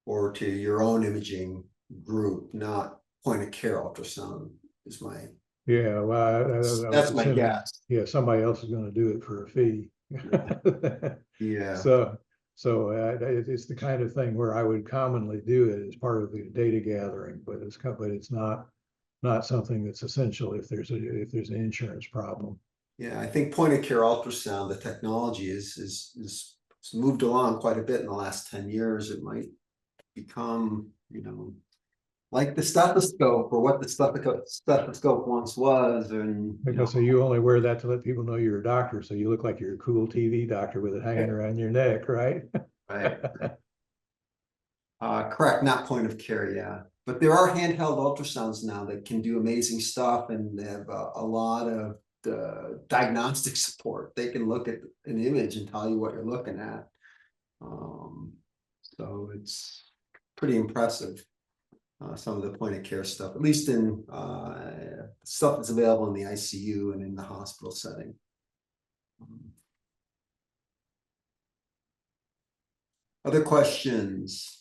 or to your own imaging group, not point of care ultrasound is my. Yeah, well, that's my guess. Yeah, somebody else is going to do it for a fee. Yeah. So it's the kind of thing where I would commonly do it as part of the data gathering, but it's not something that's essential if there's an insurance problem. Yeah, I think point of care ultrasound, the technology is moved along quite a bit in the last 10 years. It might become, like the stethoscope, or what the stethoscope once was. And so you only wear that to let people know you're a doctor, so you look like you're a cool TV doctor with it hanging around your neck, right? Right. Correct, not point of care, yeah. But there are handheld ultrasounds now that can do amazing stuff, and they have a lot of diagnostic support. They can look at an image and tell you what you're looking at. So it's pretty impressive. Some of the point of care stuff, at least in stuff that's available in the ICU and in the hospital setting. Other questions?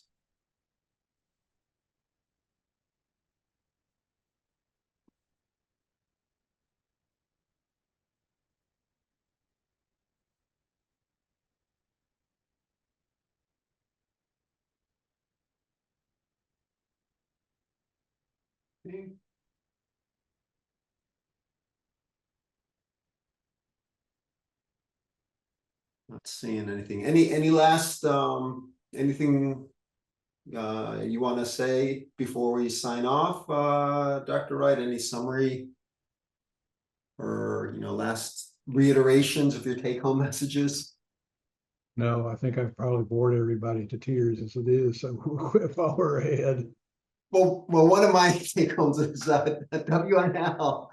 Okay. Not seeing anything. Any last anything you want to say before we sign off, Dr. Wright? Any summary or last reiterations of your take-home messages? No, I think I've probably bored everybody to tears as it is, so we'll quit while we're ahead. Well, one of my take-homes is WNL.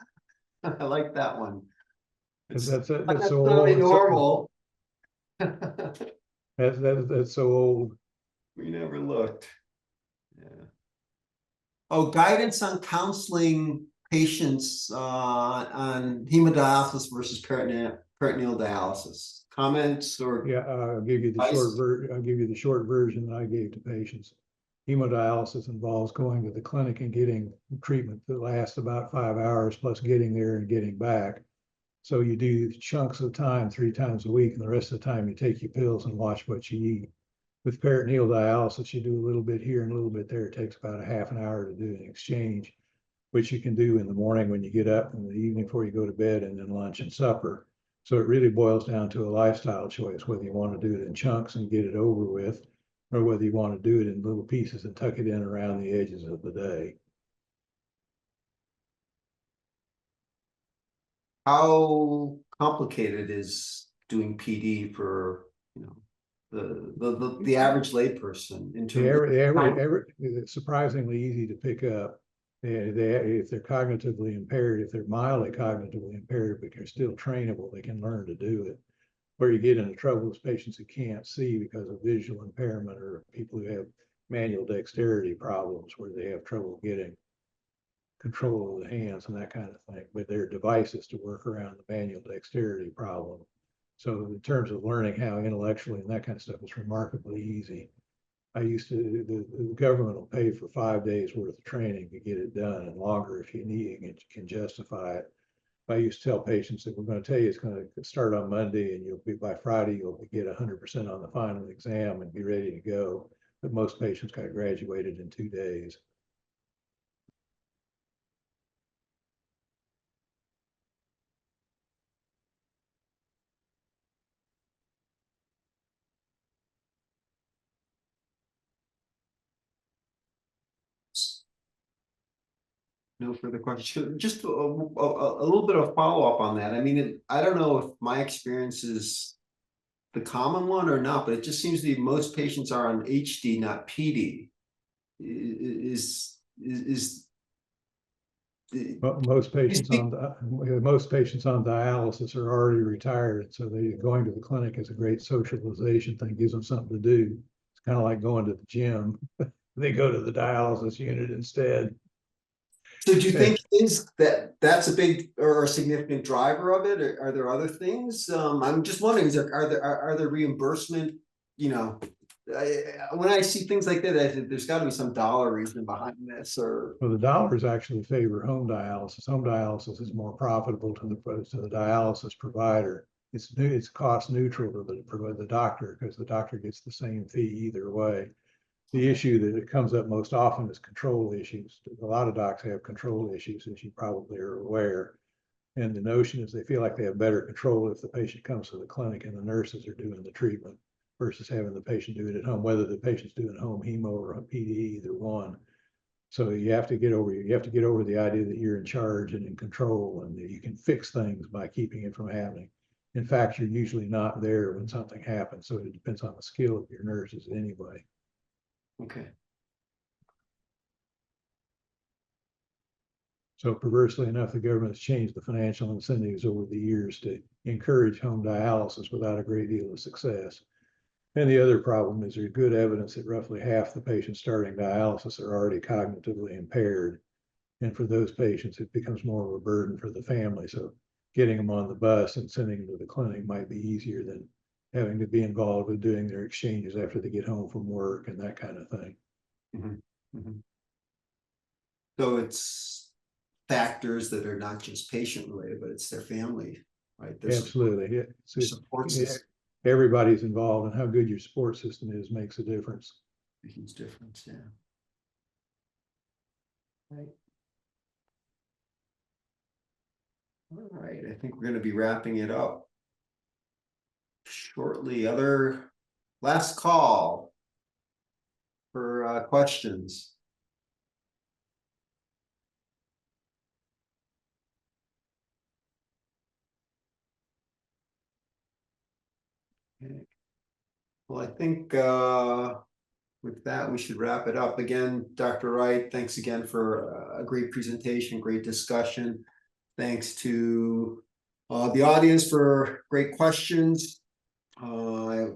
I like that one. That's so normal. That's so old. We never looked. Yeah. Oh, guidance on counseling patients on hemodialysis versus peritoneal dialysis. Comments or? Yeah, I'll give you the short version that I gave to patients. Hemodialysis involves going to the clinic and getting treatment that lasts about 5 hours, plus getting there and getting back. So you do chunks of time 3 times a week, and the rest of the time you take your pills and watch what you eat. With peritoneal dialysis, you do a little bit here and a little bit there. It takes about a half an hour to do an exchange, which you can do in the morning when you get up, in the evening before you go to bed, and then lunch and supper. So it really boils down to a lifestyle choice, whether you want to do it in chunks and get it over with, or whether you want to do it in little pieces and tuck it in around the edges of the day. How complicated is doing PD for the average layperson in terms It's surprisingly easy to pick up. If they're cognitively impaired, if they're mildly cognitively impaired, but they're still trainable, they can learn to do it. Where you get into trouble is patients who can't see because of visual impairment, or people who have manual dexterity problems where they have trouble getting control of the hands and that kind of thing. But there are devices to work around the manual dexterity problem. So in terms of learning how intellectually and that kind of stuff, it's remarkably easy. the government will pay for 5 days worth of training to get it done, and longer if you need it, can justify it. I used to tell patients that we're going to tell you it's going to start on Monday, and you'll be by Friday, you'll get 100% on the final exam and be ready to go. But most patients got graduated in 2 days. No further questions. Just a little bit of follow-up on that. I mean, I don't know if my experience is the common one or not, but it just seems to be most patients are on HD, not PD. Is But most patients on dialysis are already retired, so going to the clinic is a great socialization thing, gives them something to do. It's kind of like going to the gym. They go to the dialysis unit instead. So do you think that's a big or a significant driver of it? Or are there other things? I'm just wondering, are there reimbursement, you know, when I see things like that, there's got to be some dollar reason behind this, or well, the dollars actually favor home dialysis. Home dialysis is more profitable to the dialysis provider. It's cost neutral to the doctor, because the doctor gets the same fee either way. The issue that it comes up most often is control issues. A lot of docs have control issues, as you probably are aware. And the notion is they feel like they have better control if the patient comes to the clinic and the nurses are doing the treatment versus having the patient do it at home, whether the patient's doing home hemo or a PD, either one. So you have to get over the idea that you're in charge and in control, and that you can fix things by keeping it from happening. In fact, you're usually not there when something happens. So it depends on the skill of your nurses anyway. okay. So perversely enough, the government has changed the financial incentives over the years to encourage home dialysis without a great deal of success. And the other problem is there's good evidence that roughly half the patients starting dialysis are already cognitively impaired. And for those patients, it becomes more of a burden for the family. So getting them on the bus and sending them to the clinic might be easier than having to be involved with doing their exchanges after they get home from work and that kind of thing. Mm-hmm. Mm-hmm. So it's factors that are not just patient related, but it's their family, right? There's Absolutely. Yeah. support system. Everybody's involved, and how good your support system is makes a difference. A huge difference, yeah. Right. All right, I think we're going to be wrapping it up shortly. Other last call for questions. Okay. Well, I think with that, we should wrap it up. Again, Dr. Wright, thanks again for a great presentation, great discussion. Thanks to the audience for great questions. I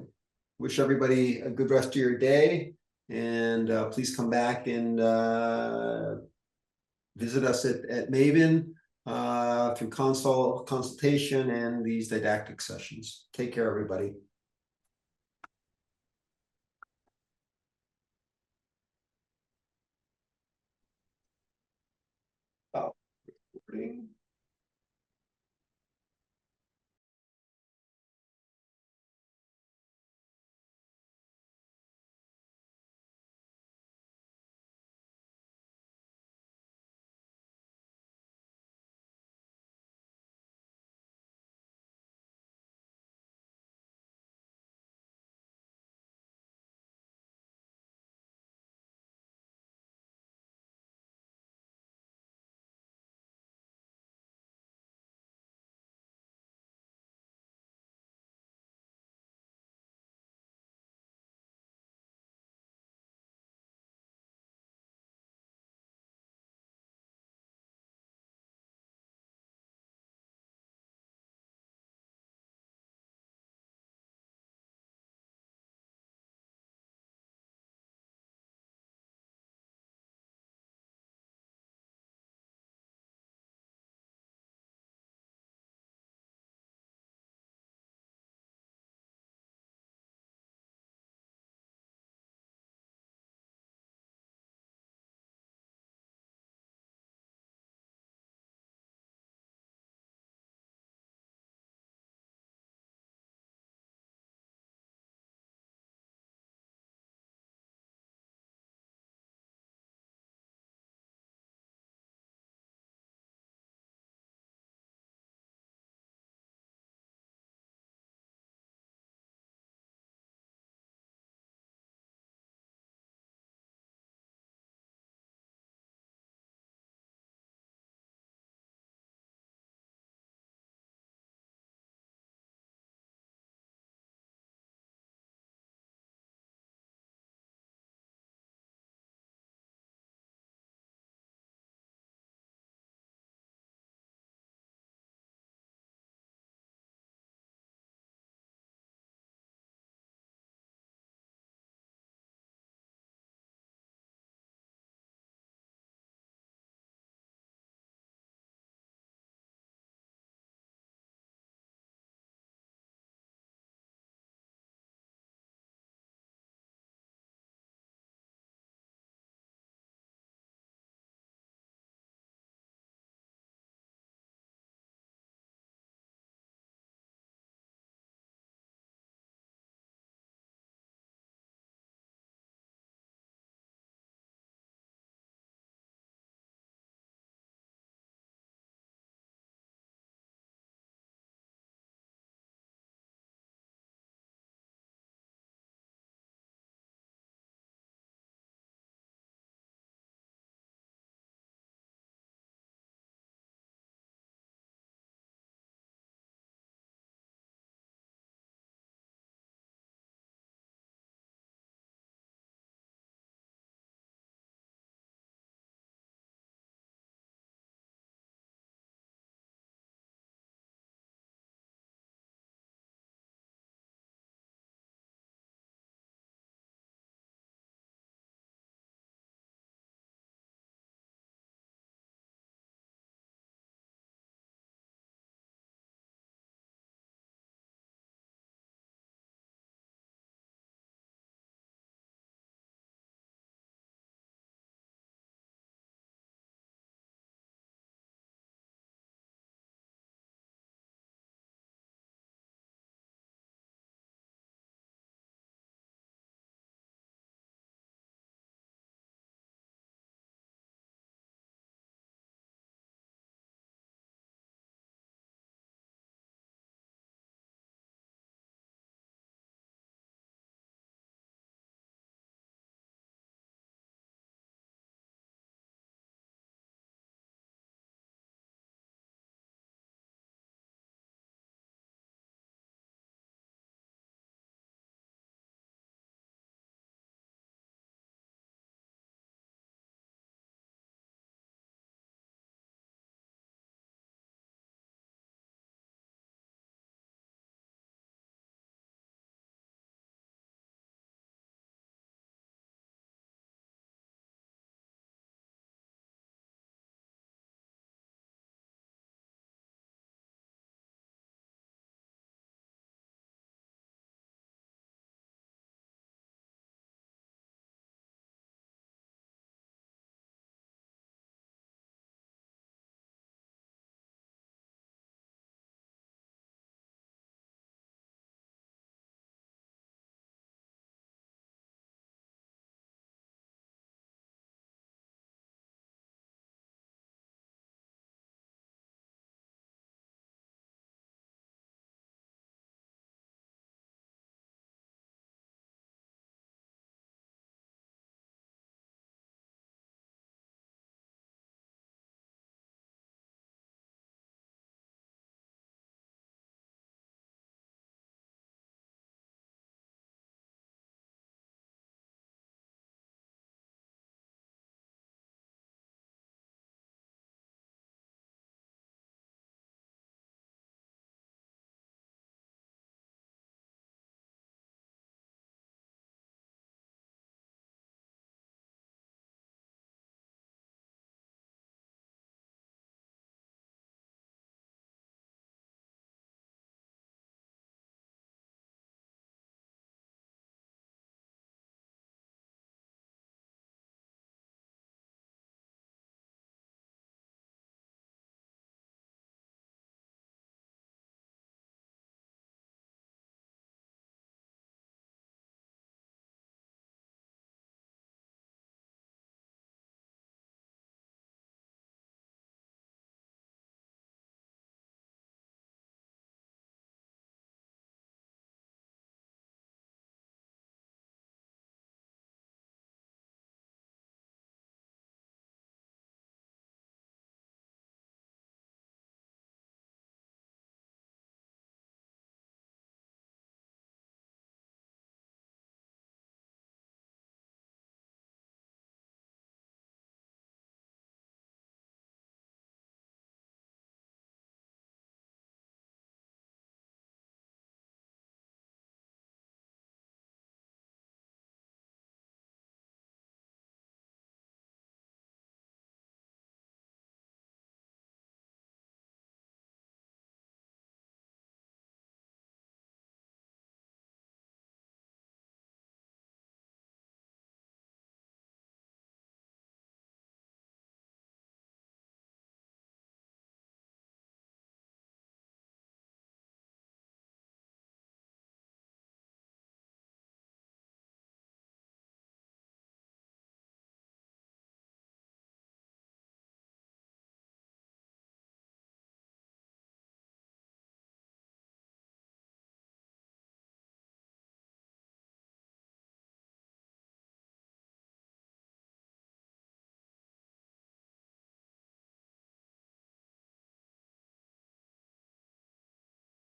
wish everybody a good rest of your day, and please come back and visit us at MAVEN through consultation and these didactic sessions. Take care, everybody.